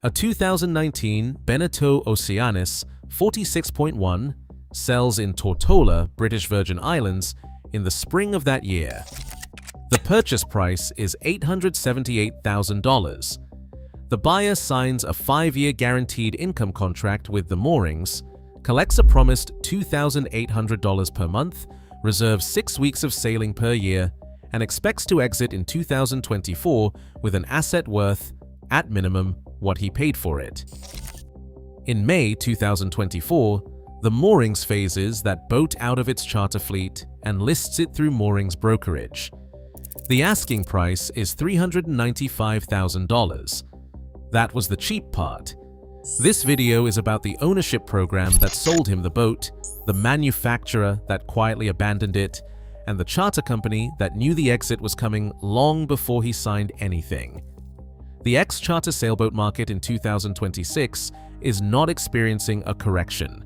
A 2019 Beneteau Oceanis 46.1 sells in Tortola, British Virgin Islands, in the spring of that year. The purchase price is $878,000. The buyer signs a 5-year guaranteed income contract with The Moorings, collects a promised $2,800 per month, reserves 6 weeks of sailing per year, and expects to exit in 2024 with an asset worth, at minimum, what he paid for it. In May 2024, The Moorings phases that boat out of its charter fleet and lists it through Moorings brokerage. The asking price is $395,000. That was the cheap part. This video is about the ownership program that sold him the boat, the manufacturer that quietly abandoned it, and the charter company that knew the exit was coming long before he signed anything. The ex-charter sailboat market in 2026 is not experiencing a correction.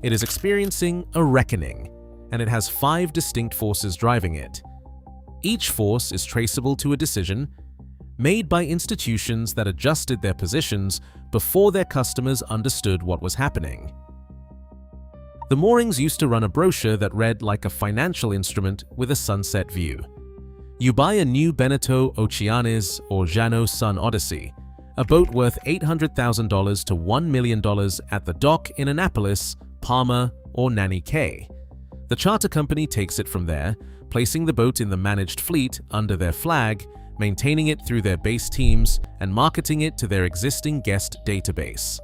It is experiencing a reckoning, and it has 5 distinct forces driving it. Each force is traceable to a decision made by institutions that adjusted their positions before their customers understood what was happening. The Moorings used to run a brochure that read like a financial instrument with a sunset view. You buy a new Beneteau Oceanis or Jeanneau Sun Odyssey, a boat worth $800,000 to $1 million at the dock in Annapolis, Palma, or Nanny Cay. The charter company takes it from there, placing the boat in the managed fleet under their flag, maintaining it through their base teams, and marketing it to their existing guest database.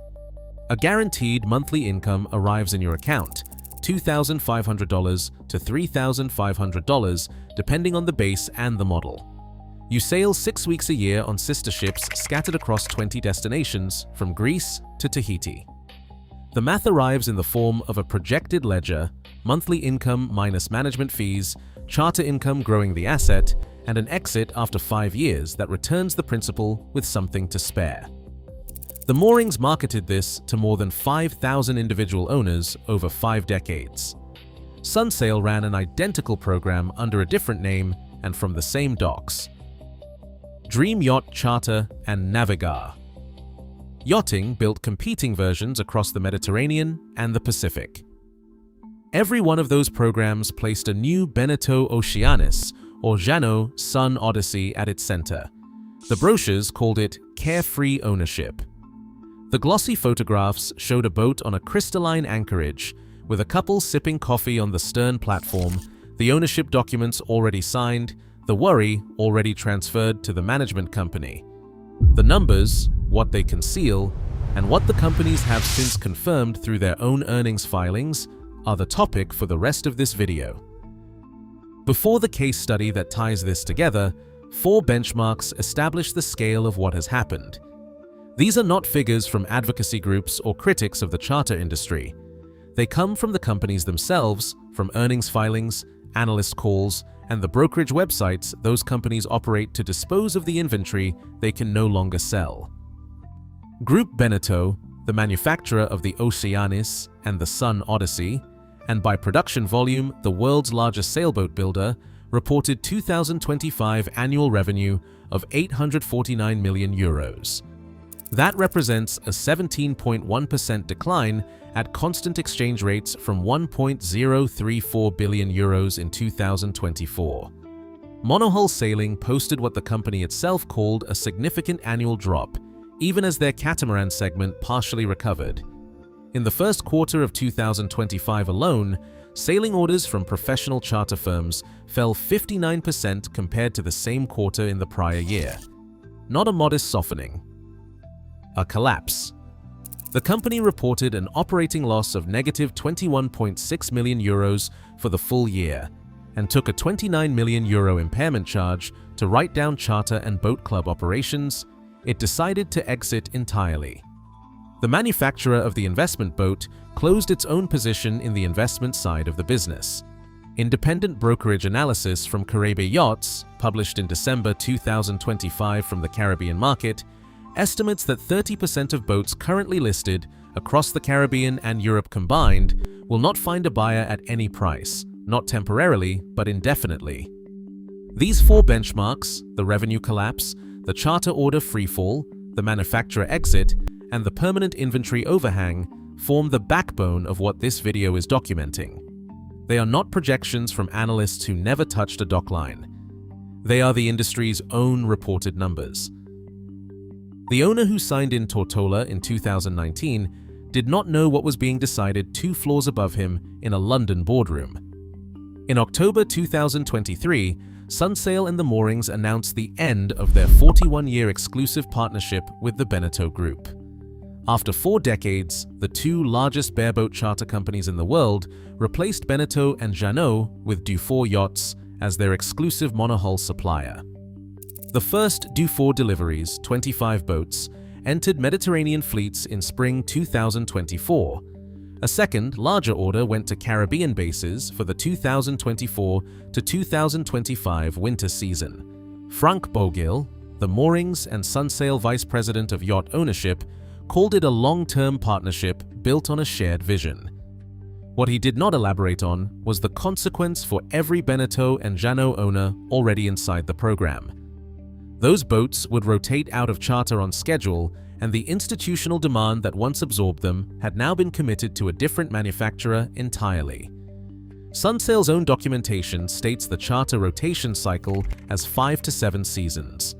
A guaranteed monthly income arrives in your account, $2,500 to $3,500, depending on the base and the model. You sail 6 weeks a year on sister ships scattered across 20 destinations, from Greece to Tahiti. The math arrives in the form of a projected ledger, monthly income minus management fees, charter income growing the asset, and an exit after 5 years that returns the principal with something to spare. The Moorings marketed this to more than 5,000 individual owners over 5 decades. Sunsail ran an identical program under a different name and from the same docks. Dream Yacht Charter and Navigar. Yachting built competing versions across the Mediterranean and the Pacific. Every one of those programs placed a new Beneteau Oceanis or Jeanneau Sun Odyssey at its center. The brochures called it carefree ownership. The glossy photographs showed a boat on a crystalline anchorage, with a couple sipping coffee on the stern platform, the ownership documents already signed, the worry already transferred to the management company. The numbers, what they conceal, and what the companies have since confirmed through their own earnings filings are the topic for the rest of this video. Before the case study that ties this together, 4 benchmarks establish the scale of what has happened. These are not figures from advocacy groups or critics of the charter industry. They come from the companies themselves, from earnings filings, analyst calls, and the brokerage websites those companies operate to dispose of the inventory they can no longer sell. Groupe Beneteau, the manufacturer of the Oceanis and the Sun Odyssey, and by production volume, the world's largest sailboat builder, reported 2025 annual revenue of €849 million. That represents a 17.1% decline at constant exchange rates from €1.034 billion in 2024. Monohull Sailing posted what the company itself called a significant annual drop, even as their catamaran segment partially recovered. In the first quarter of 2025 alone, sailing orders from professional charter firms fell 59% compared to the same quarter in the prior year. Not a modest softening. A collapse. The company reported an operating loss of negative €21.6 million for the full year and took a €29 million impairment charge to write down charter and boat club operations. It decided to exit entirely. The manufacturer of the investment boat closed its own position in the investment side of the business. Independent brokerage analysis from Groupe Yachts, published in December 2025 from the Caribbean market, estimates that 30% of boats currently listed across the Caribbean and Europe combined will not find a buyer at any price, not temporarily, but indefinitely. These 4 benchmarks, the revenue collapse, the charter order freefall, the manufacturer exit, and the permanent inventory overhang form the backbone of what this video is documenting. They are not projections from analysts who never touched a dock line. They are the industry's own reported numbers. The owner who signed in Tortola in 2019 did not know what was being decided 2 floors above him in a London boardroom. In October 2023, Sunsail and The Moorings announced the end of their 41-year exclusive partnership with the Beneteau Group. After 4 decades, the 2 largest bareboat charter companies in the world replaced Beneteau and Jeanneau with Dufour Yachts as their exclusive monohull supplier. The first Dufour deliveries, 25 boats, entered Mediterranean fleets in spring 2024. A second, larger order went to Caribbean bases for the 2024 to 2025 winter season. Frank Bogill, the Moorings and Sunsail Vice President of Yacht Ownership, called it a long-term partnership built on a shared vision. What he did not elaborate on was the consequence for every Beneteau and Jeanneau owner already inside the program. Those boats would rotate out of charter on schedule, and the institutional demand that once absorbed them had now been committed to a different manufacturer entirely. Sunsail's own documentation states the charter rotation cycle as 5 to 7 seasons.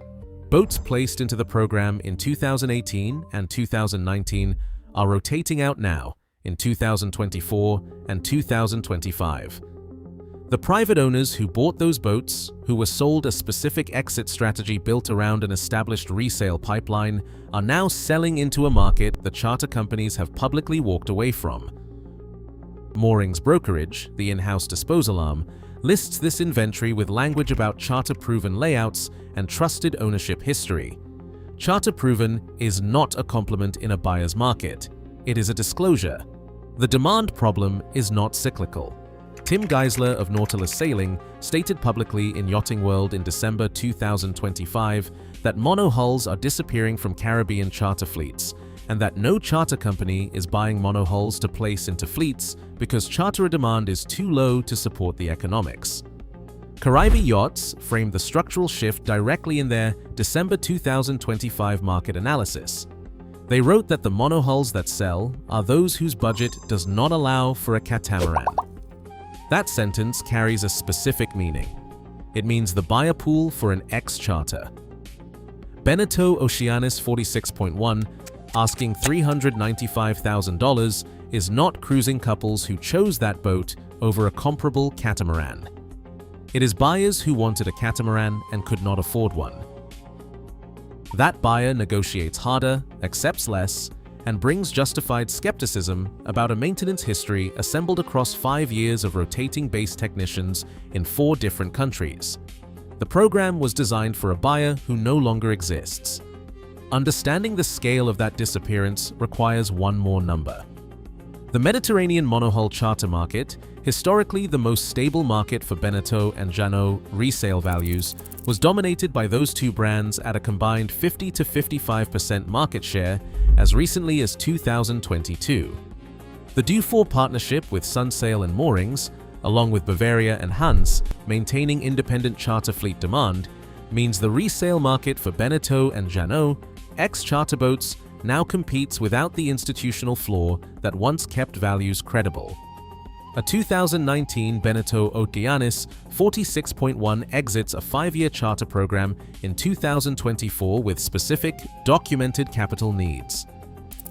Boats placed into the program in 2018 and 2019 are rotating out now in 2024 and 2025. The private owners who bought those boats, who were sold a specific exit strategy built around an established resale pipeline, are now selling into a market the charter companies have publicly walked away from. Moorings Brokerage, the in-house disposal arm, lists this inventory with language about charter-proven layouts and trusted ownership history. Charter-proven is not a compliment in a buyer's market. It is a disclosure. The demand problem is not cyclical. Tim Geisler of Nautilus Sailing stated publicly in Yachting World in December 2025 that monohulls are disappearing from Caribbean charter fleets, and that no charter company is buying monohulls to place into fleets because charterer demand is too low to support the economics. Caribe Yachts framed the structural shift directly in their December 2025 market analysis. They wrote that the monohulls that sell are those whose budget does not allow for a catamaran. That sentence carries a specific meaning. It means the buyer pool for an ex-charter. Beneteau Oceanus 46.1, asking $395,000, is not cruising couples who chose that boat over a comparable catamaran. It is buyers who wanted a catamaran and could not afford one. That buyer negotiates harder, accepts less, and brings justified skepticism about a maintenance history assembled across 5 years of rotating base technicians in 4 different countries. The program was designed for a buyer who no longer exists. Understanding the scale of that disappearance requires one more number. The Mediterranean monohull charter market, historically the most stable market for Beneteau and Jeanneau resale values, was dominated by those 2 brands at a combined 50 to 55% market share as recently as 2022. The Dufour partnership with Sunsail and Moorings, along with Bavaria and Hans, maintaining independent charter fleet demand, means the resale market for Beneteau and Jeanneau, ex-charter boats, now competes without the institutional floor that once kept values credible. A 2019 Beneteau Oceanus 46.1 exits a 5-year charter program in 2024 with specific, documented capital needs.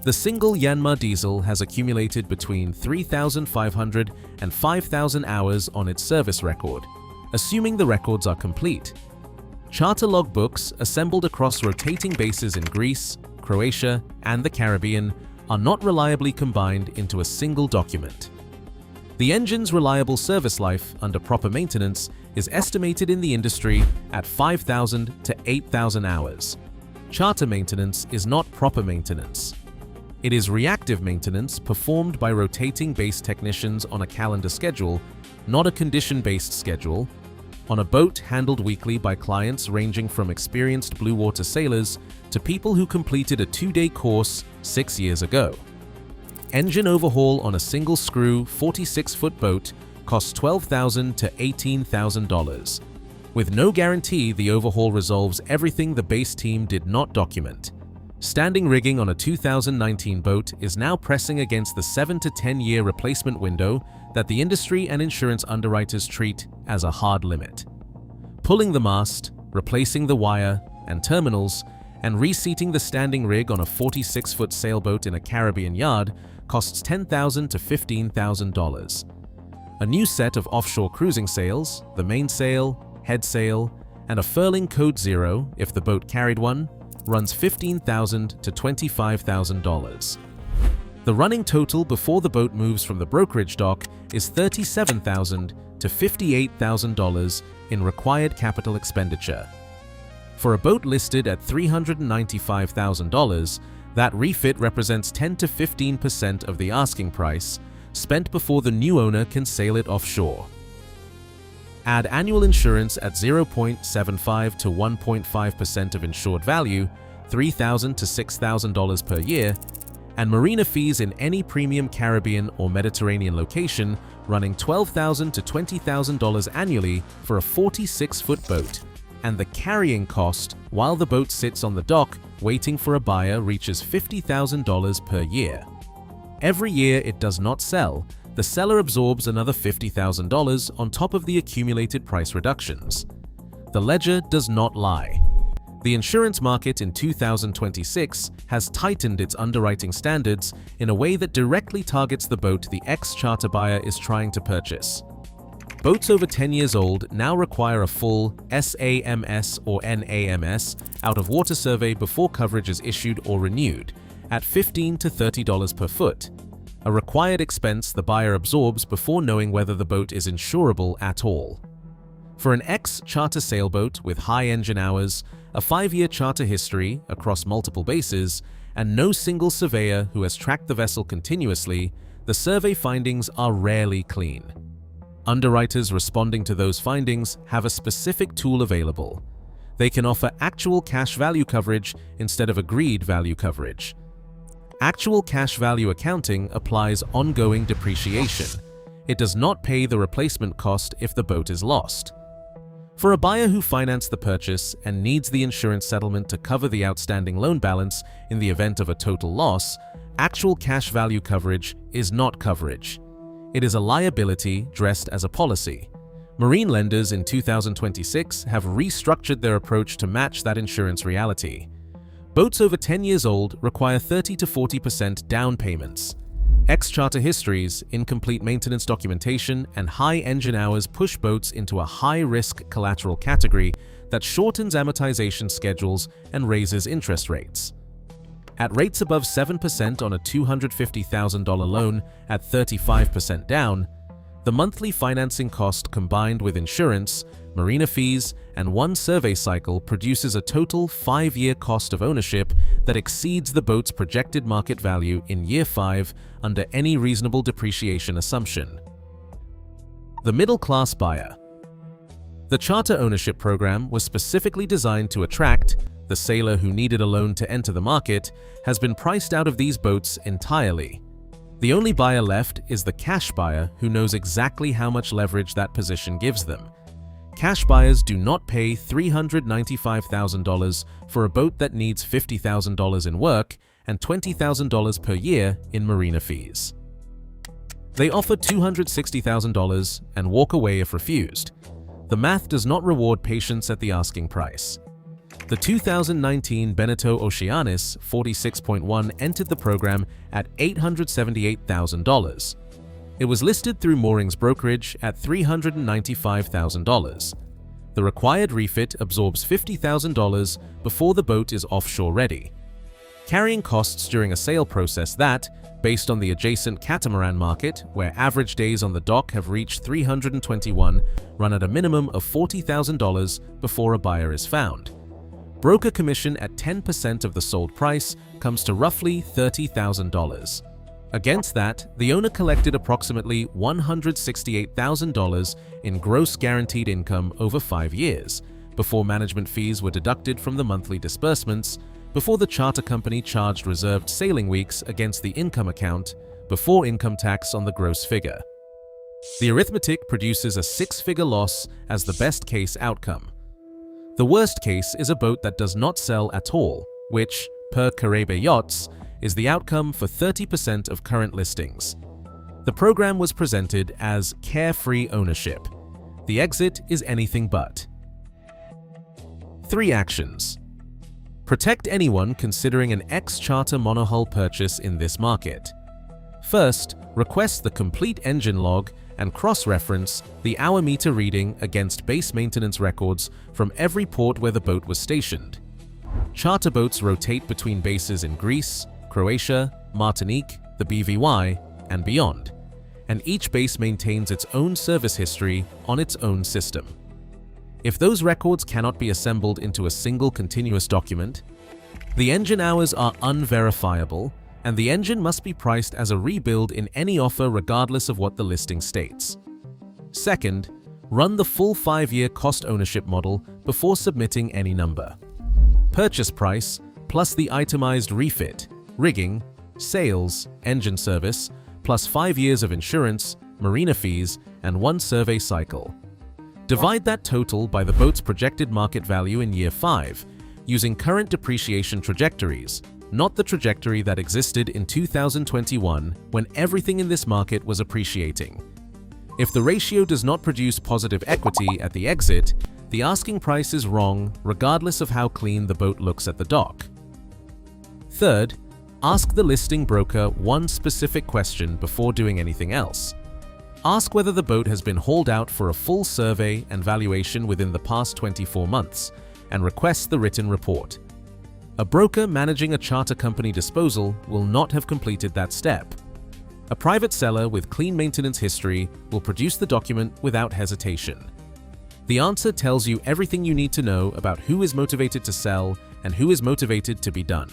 The single Yanmar diesel has accumulated between 3,500 and 5,000 hours on its service record, assuming the records are complete. Charter log books assembled across rotating bases in Greece, Croatia, and the Caribbean are not reliably combined into a single document. The engine's reliable service life under proper maintenance is estimated in the industry at 5,000 to 8,000 hours. Charter maintenance is not proper maintenance. It is reactive maintenance performed by rotating base technicians on a calendar schedule, not a condition-based schedule, on a boat handled weekly by clients ranging from experienced blue water sailors to people who completed a 2-day course 6 years ago. Engine overhaul on a single screw 46-foot boat costs $12,000 to $18,000. With no guarantee the overhaul resolves everything the base team did not document. Standing rigging on a 2019 boat is now pressing against the 7 to 10 year replacement window that the industry and insurance underwriters treat as a hard limit. Pulling the mast, replacing the wire and terminals, and reseating the standing rig on a 46-foot sailboat in a Caribbean yard costs $10,000 to $15,000. A new set of offshore cruising sails, the mainsail, head sail, and a furling code 0 if the boat carried one, runs $15,000 to $25,000. The running total before the boat moves from the brokerage dock is $37,000 to $58,000 in required capital expenditure. For a boat listed at $395,000, that refit represents 10 to 15% of the asking price, spent before the new owner can sail it offshore. Add annual insurance at 0.75 to 1.5% of insured value, $3,000 to $6,000 per year, and marina fees in any premium Caribbean or Mediterranean location running $12,000 to $20,000 annually for a 46-foot boat, and the carrying cost while the boat sits on the dock waiting for a buyer reaches $50,000 per year. Every year it does not sell, the seller absorbs another $50,000 on top of the accumulated price reductions. The ledger does not lie. The insurance market in 2026 has tightened its underwriting standards in a way that directly targets the boat the ex-charter buyer is trying to purchase. Boats over 10 years old now require a full SAMS or NAMS out-of-water survey before coverage is issued or renewed, at $15 to $30 per foot, a required expense the buyer absorbs before knowing whether the boat is insurable at all. For an ex-charter sailboat with high engine hours, a 5-year charter history across multiple bases, and no single surveyor who has tracked the vessel continuously, the survey findings are rarely clean. Underwriters responding to those findings have a specific tool available. They can offer actual cash value coverage instead of agreed value coverage. Actual cash value accounting applies ongoing depreciation. It does not pay the replacement cost if the boat is lost. For a buyer who financed the purchase and needs the insurance settlement to cover the outstanding loan balance in the event of a total loss, actual cash value coverage is not coverage. It is a liability dressed as a policy. Marine lenders in 2026 have restructured their approach to match that insurance reality. Boats over 10 years old require 30 to 40% down payments. Ex-charter histories, incomplete maintenance documentation, and high engine hours push boats into a high-risk collateral category that shortens amortization schedules and raises interest rates. At rates above 7% on a $250,000 loan at 35% down, the monthly financing cost combined with insurance, marina fees, and one survey cycle produces a total 5-year cost of ownership that exceeds the boat's projected market value in year 5 under any reasonable depreciation assumption. The middle-class buyer. The charter ownership program was specifically designed to attract the sailor who needed a loan to enter the market, has been priced out of these boats entirely. The only buyer left is the cash buyer who knows exactly how much leverage that position gives them. Cash buyers do not pay $395,000 for a boat that needs $50,000 in work and $20,000 per year in marina fees. They offer $260,000 and walk away if refused. The math does not reward patience at the asking price. The 2019 Beneteau Oceanis 46.1 entered the program at $878,000. It was listed through Moorings brokerage at $395,000. The required refit absorbs $50,000 before the boat is offshore ready. Carrying costs during a sale process that, based on the adjacent catamaran market, where average days on the dock have reached 321, run at a minimum of $40,000 before a buyer is found. Broker commission at 10% of the sold price comes to roughly $30,000. Against that, the owner collected approximately $168,000 in gross guaranteed income over 5 years, before management fees were deducted from the monthly disbursements, before the charter company charged reserved sailing weeks against the income account, before income tax on the gross figure. The arithmetic produces a 6-figure loss as the best case outcome. The worst case is a boat that does not sell at all, which, per Groupe Yachts is the outcome for 30% of current listings. The program was presented as carefree ownership. The exit is anything but. 3 actions. Protect anyone considering an ex-charter monohull purchase in this market. First, request the complete engine log and cross-reference the hour meter reading against base maintenance records from every port where the boat was stationed. Charter boats rotate between bases in Greece, Croatia, Martinique, the BVI, and beyond, and each base maintains its own service history on its own system. If those records cannot be assembled into a single continuous document, the engine hours are unverifiable, and the engine must be priced as a rebuild in any offer regardless of what the listing states. Second, run the full 5-year cost ownership model before submitting any number. Purchase price plus the itemized refit, rigging, sales, engine service, plus 5 years of insurance, marina fees, and 1 survey cycle. Divide that total by the boat's projected market value in year 5, using current depreciation trajectories, not the trajectory that existed in 2021 when everything in this market was appreciating. If the ratio does not produce positive equity at the exit, the asking price is wrong regardless of how clean the boat looks at the dock. Third, ask the listing broker one specific question before doing anything else. Ask whether the boat has been hauled out for a full survey and valuation within the past 24 months, and request the written report. A broker managing a charter company disposal will not have completed that step. A private seller with clean maintenance history will produce the document without hesitation. The answer tells you everything you need to know about who is motivated to sell and who is motivated to be done.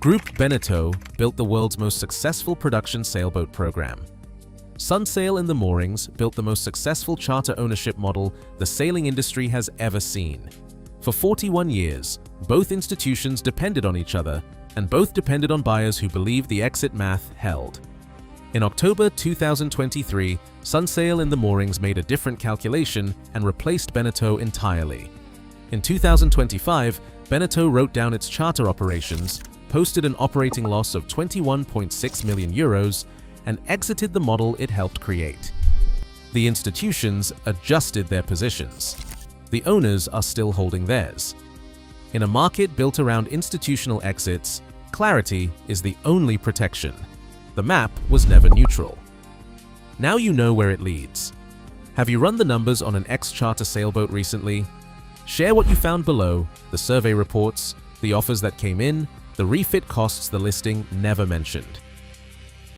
Groupe Beneteau built the world's most successful production sailboat program. Sunsail and The Moorings built the most successful charter ownership model the sailing industry has ever seen. For 41 years, both institutions depended on each other, and both depended on buyers who believed the exit math held. In October 2023, Sunsail and The Moorings made a different calculation and replaced Beneteau entirely. In 2025, Beneteau wrote down its charter operations, posted an operating loss of 21.6 million euros, and exited the model it helped create. The institutions adjusted their positions. The owners are still holding theirs. In a market built around institutional exits, clarity is the only protection. The map was never neutral. Now you know where it leads. Have you run the numbers on an ex-charter sailboat recently? Share what you found below, the survey reports, the offers that came in, the refit costs the listing never mentioned.